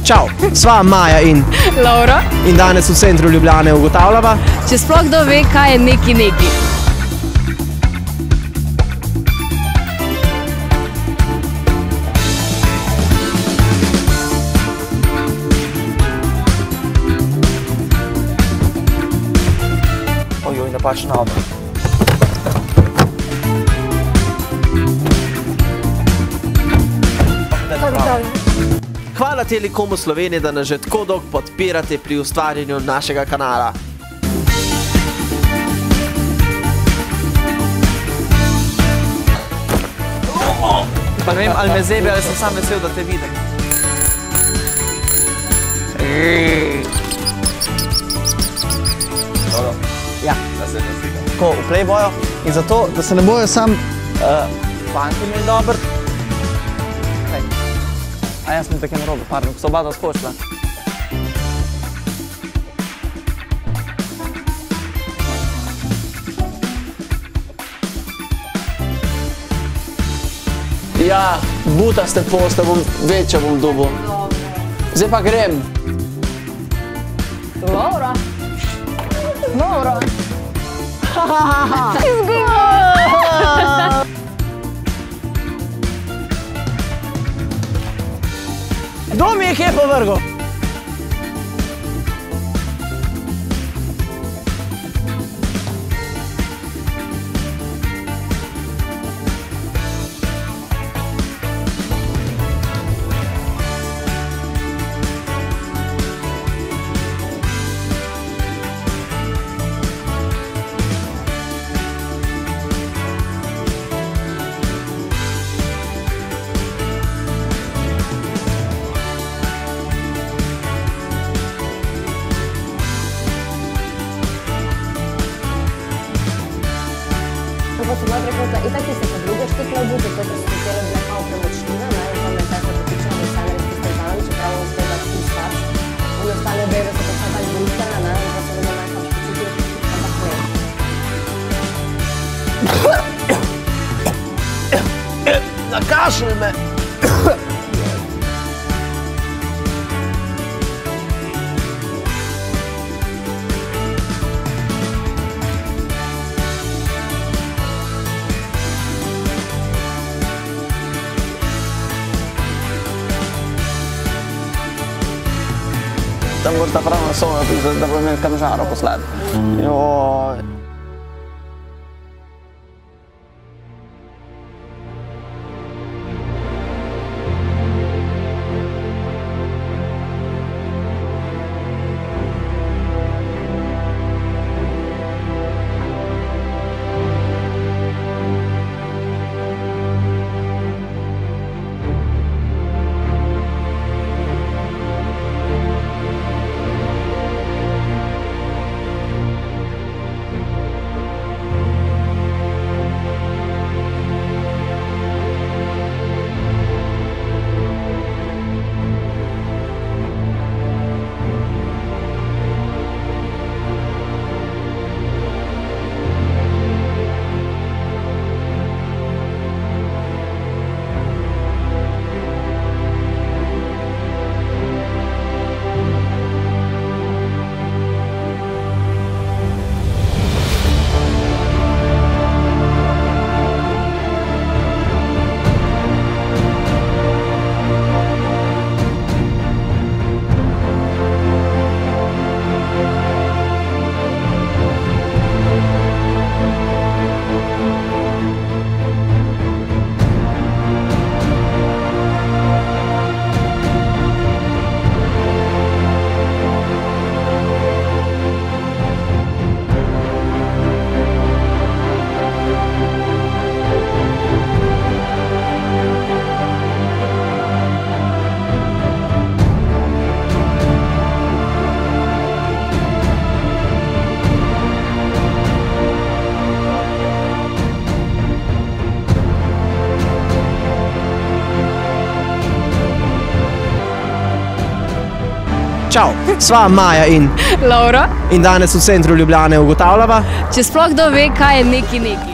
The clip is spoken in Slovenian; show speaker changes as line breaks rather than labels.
Čau, sva Maja in
Laura.
In danes v centru Ljubljane ugotavljava,
Če sploh kdo ve, kaj je neki.
Ojoj, napačna obra. Hvala Telekomu Slovenije, da nas že tako dolgo podpirate pri ustvarjanju našega kanala. Pa ne vem, ali me zebe, ali sem sam vesel, da te vidim. Ja. Tako, v Playboyu. In zato, da se ne bojo sam fanti imeli dober. A jaz sem tako narobe, pardon, ko so oba da skočila. Ja, butaste poste, večjo bom dobil. Zdaj pa grem.
Laura. Laura.
Kdo mi je kje povrgal?
Pa sem malo rekla, i tak tiste druge štikle obute, to so htjele bile kao premočnine, ne, in tam je tako potičeno, da stane res tiste zanami, čeprav on zgleda pustač. One ostale bebe so pa sad tako brutene, ne, in pa se vedno nekam počuti, ampak ne.
Zakašlj me! Tam boš ta pravna soja, da bo imel kam žaro posled. Joj. Čau, sva Maja in
Laura.
In danes v centru Ljubljane ugotavljava,
Če sploh kdo ve, kaj je neki.